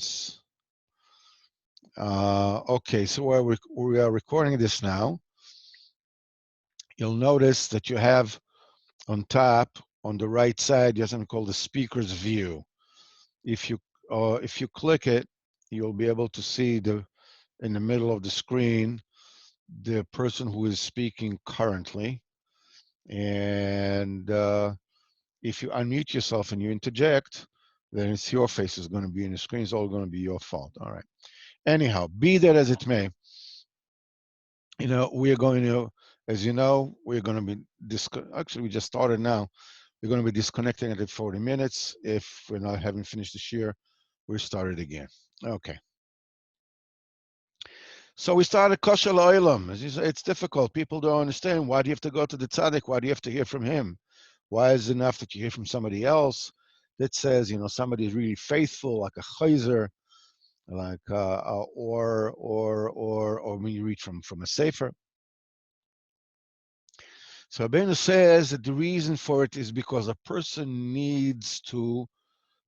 this. Okay, so we are recording this now. You'll notice that you have on top, on the right side, you have something called the speaker's view. If you click it, you'll be able to see in the middle of the screen the person who is speaking currently. And if you unmute yourself and you interject, then it's your face is going to be in the screen. It's all going to be your fault. All right. Anyhow, be that as it may, we are going to, as you know, we're going to be actually we just started now. We're going to be disconnecting at 40 minutes. If we're not having finished this year, we start it again. Okay. So we started kosher oilam. As you say, it's difficult. People don't understand. Why do you have to go to the tzaddik? Why do you have to hear from him? Why is it enough that you hear from somebody else that says, somebody is really faithful, like a chayzer, like or when you read from a sefer. So Rabbeinu says that the reason for it is because a person needs to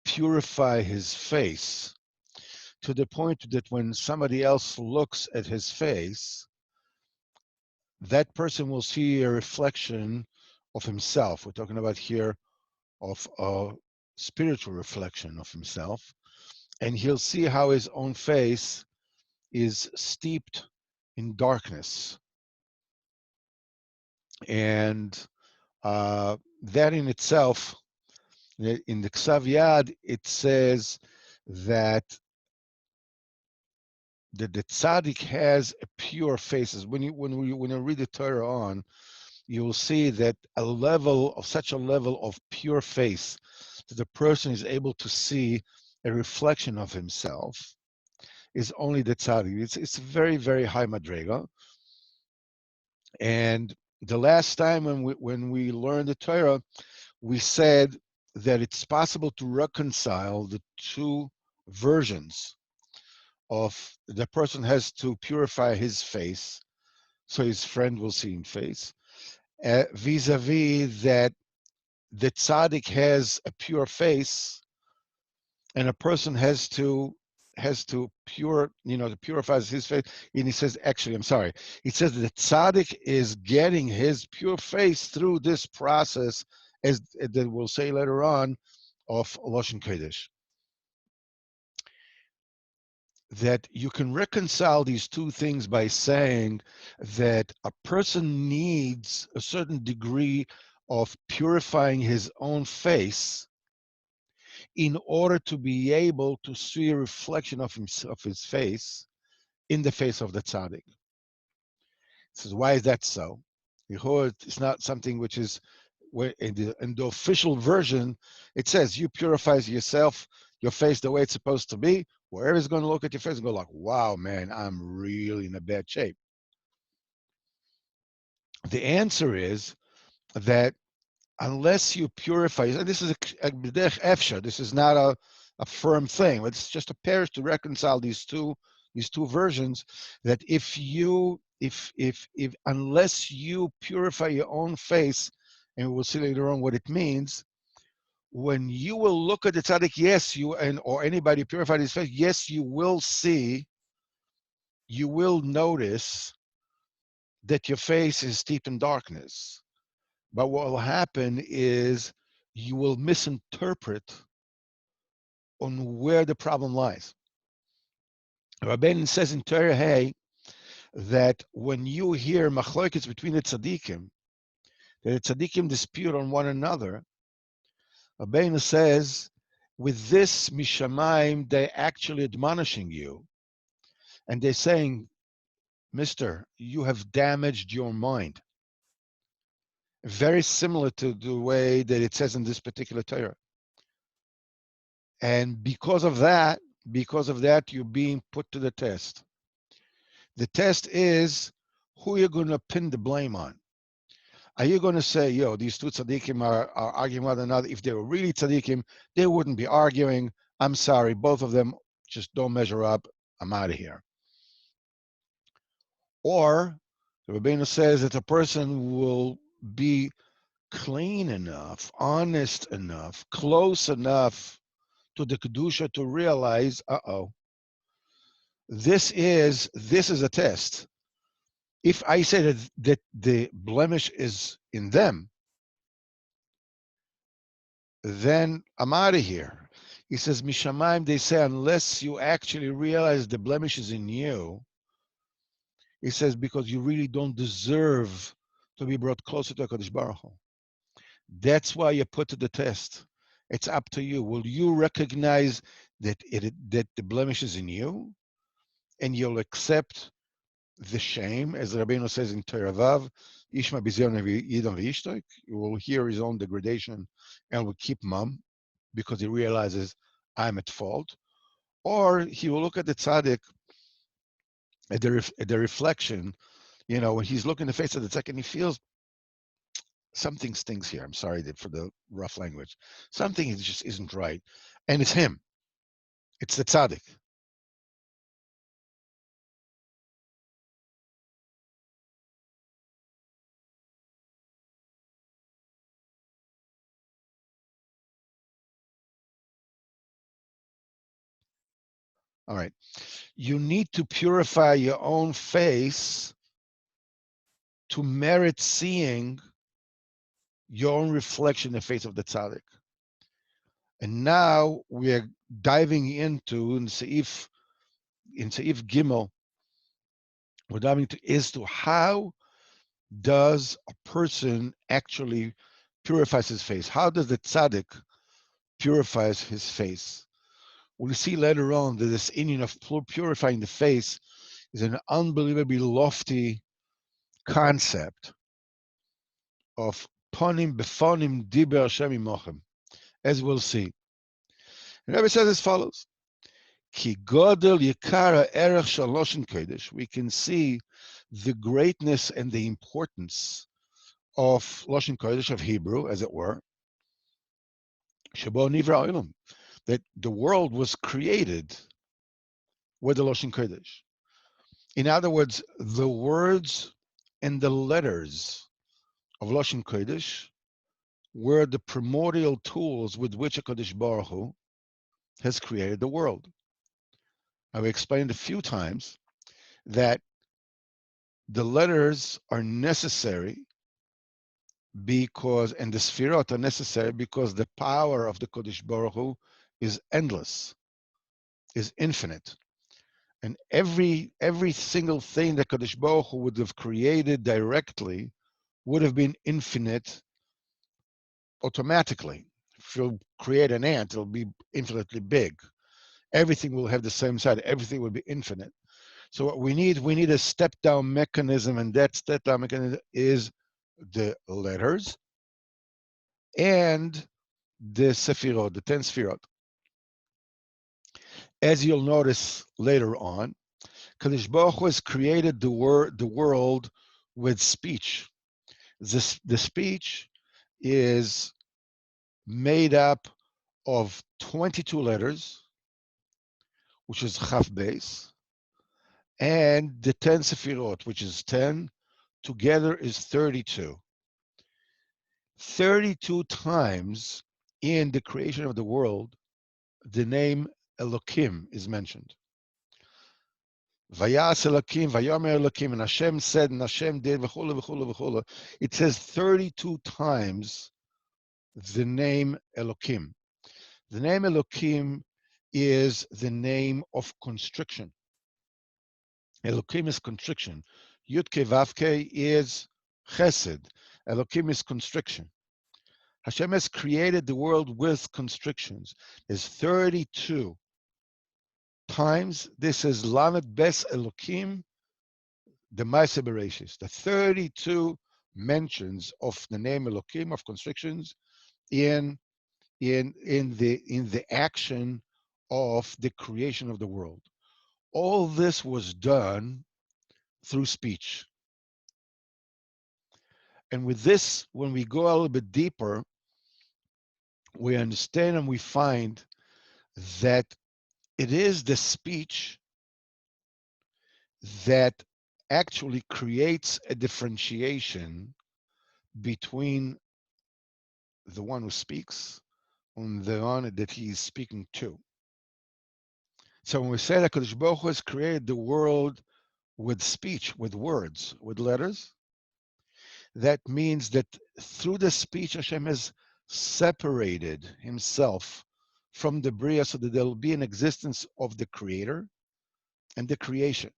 purify his face to the point that when somebody else looks at his face, that person will see a reflection of himself. We're talking about here of a spiritual reflection of himself, and he'll see how his own face is steeped in darkness. And that in itself, in the Ksav Yad, it says that the tzaddik has a pure face. When you read the Torah on, you will see that such a level of pure face that the person is able to see a reflection of himself is only the tzaddik. It's very, very high madrega. And the last time when we learned the Torah, we said that it's possible to reconcile the two versions of the person has to purify his face so his friend will see him face, vis-a-vis that the tzaddik has a pure face and a person has to purifies his face. And he says, actually, I'm sorry. He says that the tzaddik is getting his pure face through this process, as that we'll say later on, of Lashon Kodesh. That you can reconcile these two things by saying that a person needs a certain degree of purifying his own face in order to be able to see a reflection of his face in the face of the tzaddik. Says, why is that so? It's not something which is where in the official version, it says you purify yourself, your face the way it's supposed to be. Whoever's going to look at your face and go like, wow, man, I'm really in a bad shape. The answer is that unless you purify, and this is a efsha, this is not a firm thing, but it's just a parish to reconcile these two versions, that if unless you purify your own face, and we'll see later on what it means, when you will look at the tzaddik, yes, or anybody purified his face, yes, you will notice that your face is steeped in darkness. But what will happen is you will misinterpret on where the problem lies. Rabbeinu says in Torah Hey that when you hear machlokes between the tzaddikim, that the tzaddikim dispute on one another, Rabbeinu says, with this mishamayim, they're actually admonishing you. And they're saying, mister, you have damaged your mind. Very similar to the way that it says in this particular Torah. And because of that, you're being put to the test. The test is who you're going to pin the blame on. Are you going to say, these two tzaddikim are arguing with one another? If they were really tzaddikim, they wouldn't be arguing. I'm sorry, both of them just don't measure up. I'm out of here. Or the Rabbeinu says that a person will be clean enough, honest enough, close enough to the kedusha to realize, this is a test. If I say that the blemish is in them, then I'm out of here. He says, Mishamayim, they say, unless you actually realize the blemish is in you, he says, because you really don't deserve to be brought closer to HaKadosh Baruch Hu. That's why you put to the test. It's up to you. Will you recognize that that the blemish is in you, and you'll accept the shame, as Rabbeinu says in Torah Vav, Ishma Bizion Yidon V'Ishtoik. You will hear his own degradation and will keep mum because he realizes I'm at fault. Or he will look at the tzaddik, at the reflection, when he's looking in the face of the tzaddik and he feels something stinks here. I'm sorry for the rough language. Something just isn't right. And it's him. It's the tzaddik. All right. You need to purify your own face to merit seeing your own reflection in the face of the tzaddik. And now we're diving into in Seif Gimel. We're diving into how does a person actually purifies his face? How does the tzaddik purifies his face? We'll see later on that this union of purifying the face is an unbelievably lofty concept of ponim befonim diber Hashem imochem, as we'll see. The Rebbe says as follows: Ki godel yikara erech shel loshen kodesh. We can see the greatness and the importance of loshen kodesh, of Hebrew, as it were. Shebo nivra olam, that the world was created with the loshen kodesh. In other words, the words and the letters of loshen kodesh were the primordial tools with which HaKadosh Baruch Hu has created the world. I've explained a few times that the letters are necessary because, and the sfirot are necessary because the power of the Kodesh Baruch Hu is endless, is infinite. And every single thing that Kodesh Baruch Hu would have created directly would have been infinite automatically. If you create an ant, it'll be infinitely big. Everything will have the same size. Everything will be infinite. So what we need a step-down mechanism, and that step-down mechanism is the letters and the sefirot, the 10 sefirot. As you'll notice later on, Kadosh Baruch Hu has created the world with speech. The speech is made up of 22 letters, which is Chaf Beis, and the 10 Sefirot, which is 10, together is 32. 32 times in the creation of the world, the name Elokim is mentioned. Vayas Elokim, Vayomer Elokim, and Hashem said, and Hashem did, v'chula, v'chula, v'chula. It says 32 times the name Elokim. The name Elokim is the name of constriction. Elokim is constriction. Yudke Vavke is chesed. Elokim is constriction. Hashem has created the world with constrictions. There's 32 times. This is Lamed Bes Elokim, the Maaseh Bereshis. The 32 mentions of the name Elokim, of constrictions, in the action of the creation of the world. All this was done through speech. And with this, when we go a little bit deeper, we understand and we find that it is the speech that actually creates a differentiation between the one who speaks on the one that he is speaking to. So when we say that Kadosh Baruch Hu has created the world with speech, with words, with letters, that means that through the speech, Hashem has separated himself from the Bria so that there will be an existence of the Creator and the creation.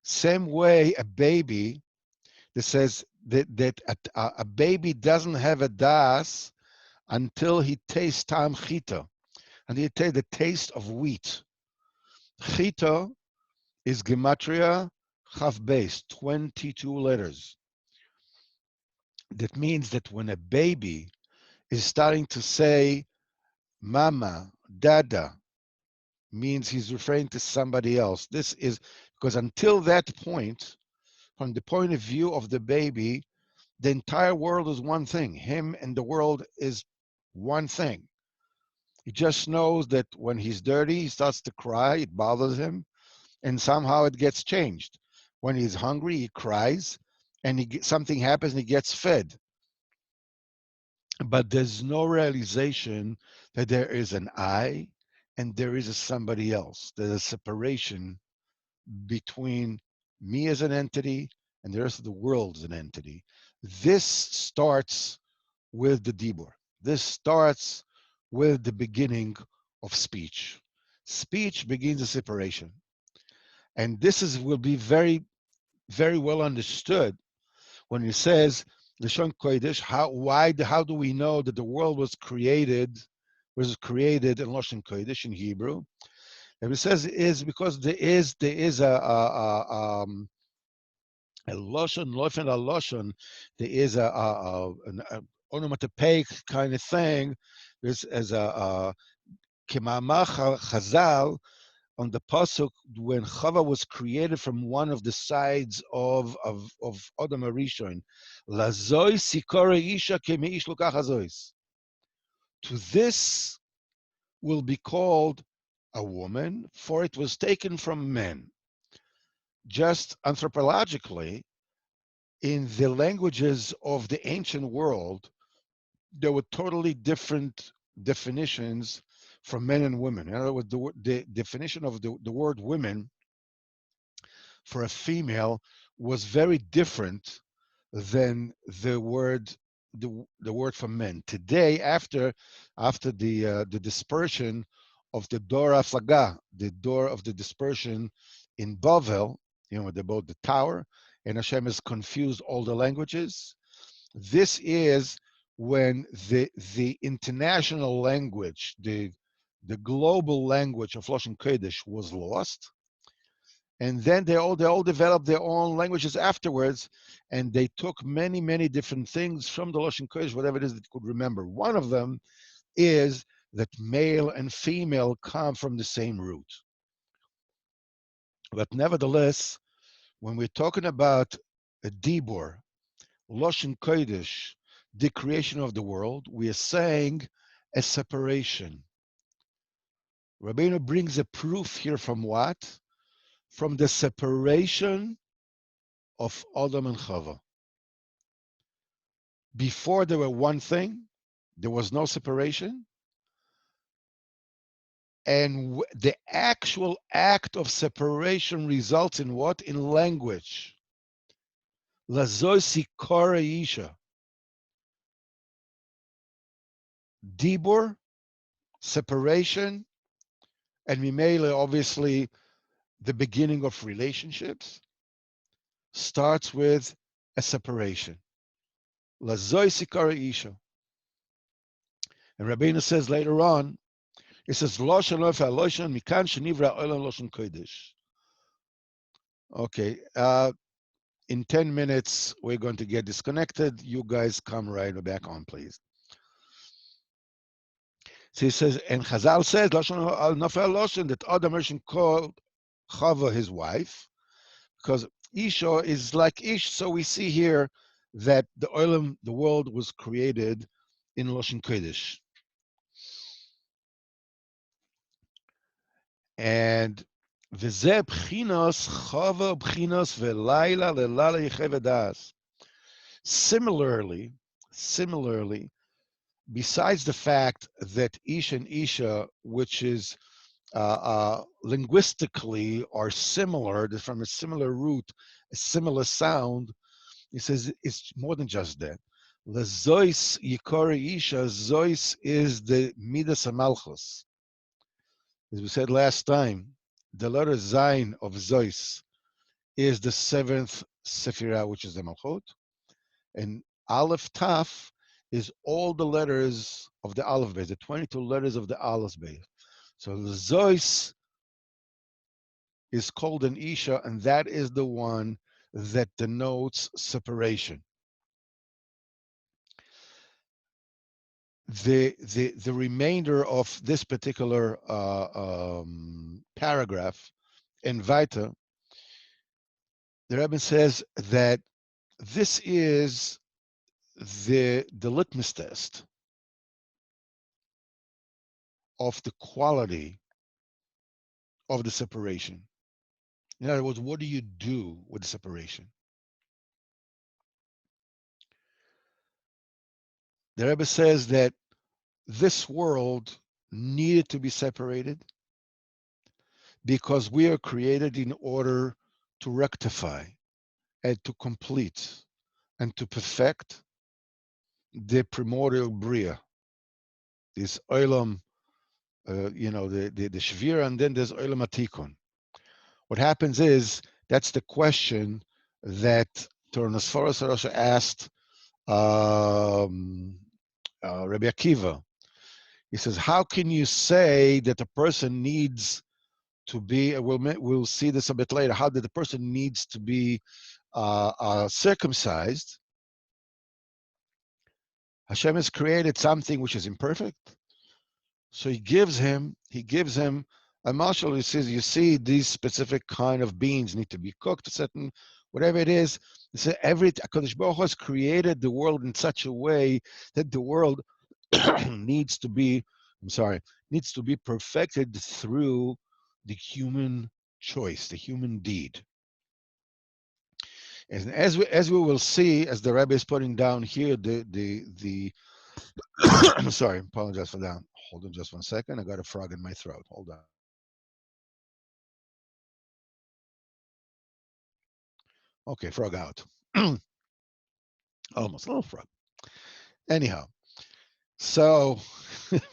Same way, a baby that says that a baby doesn't have a das until he tastes tam chita, and he tastes the taste of wheat. Chita is gematria chaf base, 22 letters. That means that when a baby is starting to say mama, dada, means he's referring to somebody else. This is because until that point, from the point of view of the baby, the entire world is one thing. Him and the world is one thing. He just knows that when he's dirty, he starts to cry, it bothers him, and somehow it gets changed. When he's hungry, he cries, and something happens and he gets fed. But there's no realization that there is an I and there is a somebody else. There's a separation between me as an entity and the rest of the world as an entity. This starts with the Dibur. This starts with the beginning of speech. Speech begins a separation. And will be very, very well understood when he says, Lashon Kodesh, how do we know that the world was created in Lashon Kodesh in Hebrew? And it says is because there is a loshon, lofen a loshon. There is an onomatopoeic kind of thing. There's as a kemamach chazal on the pasuk when Chava was created from one of the sides of Adam Arishon. Lazoi sikore isha kemeish lokach hazois. To this will be called a woman, for it was taken from men. Just anthropologically, in the languages of the ancient world, there were totally different definitions for men and women. In other words, the definition of the word women for a female was very different than the word for men. Today, after the dispersion of the Dor Aflaga, the door of the dispersion in Bavel, they built the tower, and Hashem has confused all the languages. This is when the international language, the global language of Lashon Kodesh was lost, and then they all developed their own languages afterwards, and they took many different things from the Lashon Kodesh, whatever it is that you could remember. One of them is that male and female come from the same root. But nevertheless, when we're talking about a Dibur, Lashon Kodesh, the creation of the world, we are saying a separation. Rabbeinu brings a proof here from what? From the separation of Adam and Chava. Before they were one thing, there was no separation. And the actual act of separation results in what? In language. Lazosi Koreisha. Dibur, separation, and Mimele, obviously, the beginning of relationships starts with a separation. Lazoisi Koreisha. And Rabbeinu says later on, it says, Loshan Lofa Loshan Mikan Shenivra Olam Loshan Kodesh. Okay, in 10 minutes, we're going to get disconnected. You guys come right back on, please. So he says, and Chazal says, Loshan Nofa Loshan, that Adam Rishon called Chava his wife, because Isha is like Ish. So we see here that the Olam, the world, was created in Loshan Kodesh. And v'zeh b'chinos chava b'chinos v'layla le'lala yichev das. Similarly, besides the fact that Ish and Isha, which is linguistically are similar, they're from a similar root, a similar sound, he says it's more than just that. Lezois Yikori Isha, Zois is the Midas Amalchus. As we said last time, the letter Zayin of Zois is the seventh Sephirah, which is the Malchut, and Aleph Taf is all the letters of the Aleph base, the 22 letters of the Aleph base. So the Zois is called an Isha, and that is the one that denotes separation. The remainder of this particular paragraph in Vita, the Rebbe says that this is the litmus test of the quality of the separation. In other words, what do you do with the separation? The Rebbe says that this world needed to be separated because we are created in order to rectify and to complete and to perfect the primordial bria, this olam, the shvira, and then there's olam atikon. What happens is that's the question that Torah Sarasha asked Rabbi Akiva. He says, how can you say that a person needs to be, we'll see this a bit later, how that the person needs to be circumcised? Hashem has created something which is imperfect. So he gives him a marshal. He says, you see, these specific kind of beans need to be cooked, a certain, whatever it is. He said, HaKadosh Baruch Hu has created the world in such a way that the world needs to be, needs to be perfected through the human choice, the human deed. And as we will see, as the Rebbe is putting down here, the I'm sorry, apologize for that. Hold on just one second. I got a frog in my throat. Hold on. Okay, frog out. Almost a little frog. Anyhow, so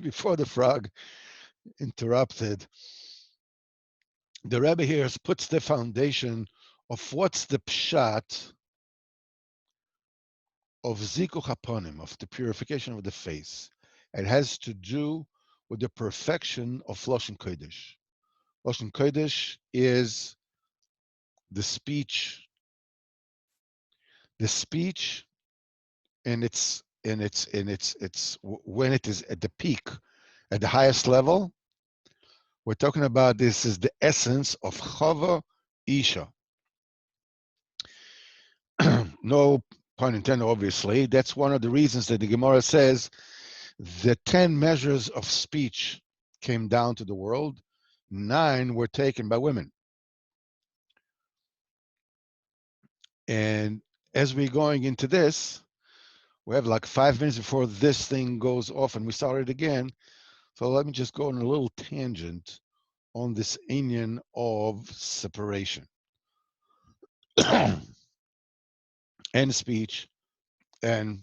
before the frog interrupted, the Rebbe here puts the foundation of what's the pshat of zikuch haponim, of the purification of the face. It has to do with the perfection of Lashon Kodesh. Lashon Kodesh is the speech, and it's when it is at the peak, at the highest level. We're talking about this is the essence of Chava Isha. No pun intended, obviously. That's one of the reasons that the Gemara says the 10 measures of speech came down to the world. 9 were taken by women. And as we're going into this, we have like 5 minutes before this thing goes off and we start it again. So let me just go on a little tangent on this inyan of separation and speech and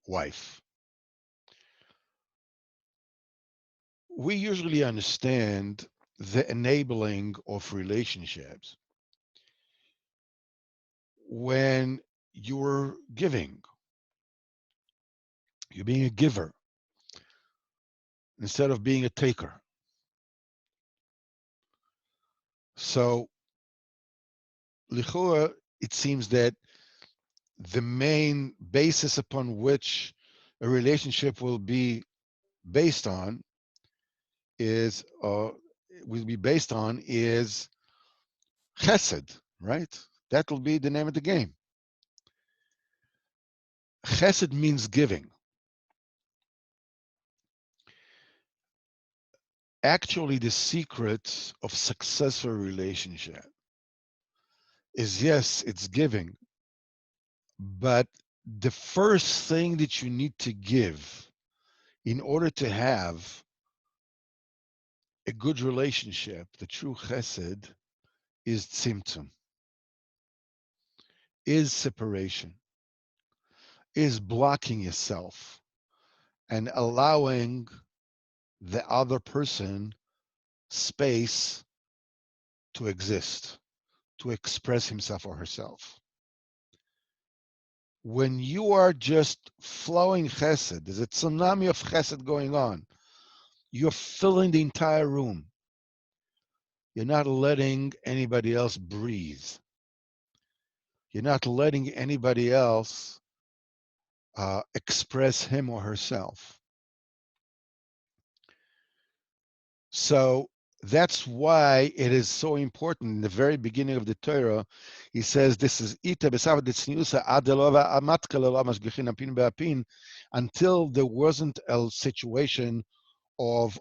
wife. We usually understand the enabling of relationships when you're giving, you're being a giver instead of being a taker. So, lichua, it seems that the main basis upon which a relationship will be based on is chesed, right? That will be the name of the game. Chesed means giving. Actually, the secret of successful relationship is, yes, it's giving, but the first thing that you need to give In order to have a good relationship, the true chesed is tzimtzum, is separation, is blocking yourself and allowing the other person space to exist, to express himself or herself. When you are just flowing chesed, there's a tsunami of chesed going on. You're filling the entire room. You're not letting anybody else breathe. You're not letting anybody else express him or herself. So that's why it is so important. In the very beginning of the Torah, he says, "This is ita b'savad tzniusa adelova amatkala mashgichin apin be'apin," until there wasn't a situation of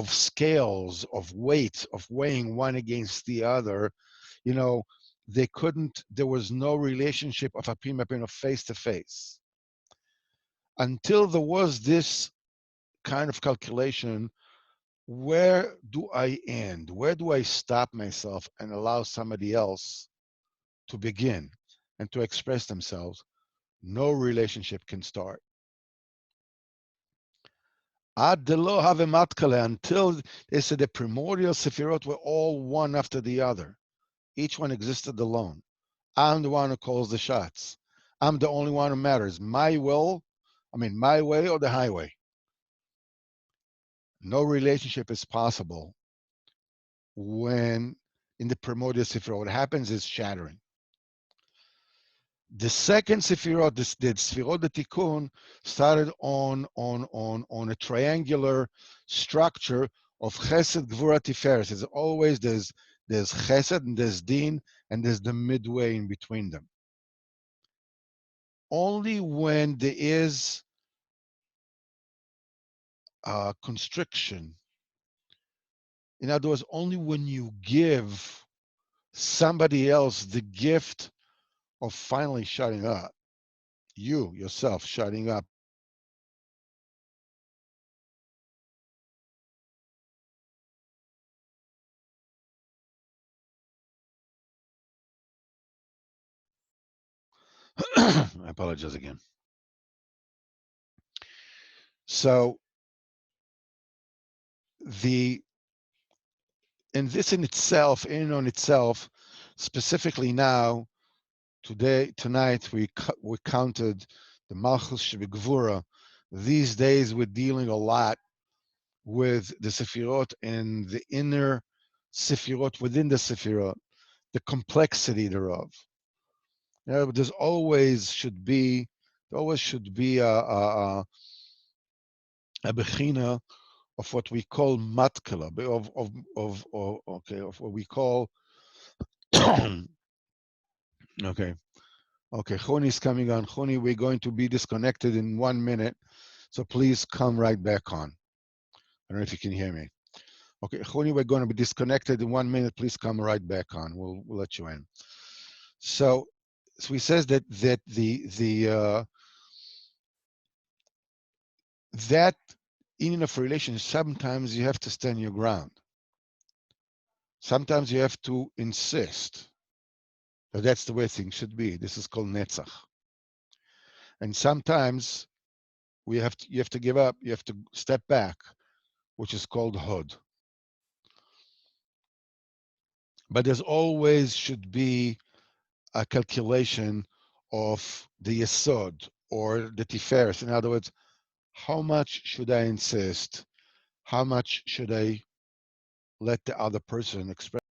scales, of weight, of weighing one against the other. You know, they couldn't. There was no relationship of apin be'apin, of face to face, until there was this kind of calculation. Where do I end? Where do I stop myself and allow somebody else to begin and to express themselves? No relationship can start. Ad delo have matkale, until they said the primordial sefirot were all one after the other. Each one existed alone. I'm the one who calls the shots. I'm the only one who matters. My way or the highway. No relationship is possible when in the primordial sefirot. What happens is shattering. The second Sefirot, the Sefirot the Tikkun, started on a triangular structure of Chesed, Gvura, Tiferes. There's always there's Chesed and there's Din and there's the midway in between them. Only when there is constriction, in other words, only when you give somebody else the gift of finally shutting up, you yourself shutting up. I apologize again. So this in itself, in and on itself, specifically now, tonight, we counted the Malchus Shebegvura. These days, we're dealing a lot with the Sefirot and the inner Sefirot within the Sefirot, the complexity thereof. You know, there always should be a bechina of what we call matkala, of what we call okay. Okay, Khoni is coming on. Khoni, we're going to be disconnected in 1 minute, so please come right back on. I don't know if you can hear me. Okay, Khoni, we're going to be disconnected in 1 minute. Please come right back on. We'll let you in. So he says that that in a relationship, sometimes you have to stand your ground. Sometimes you have to insist that that's the way things should be. This is called netzach. And sometimes you have to give up. You have to step back, which is called hod. But there's always should be a calculation of the yesod or the tiferes. In other words, how much should I insist? How much should I let the other person express?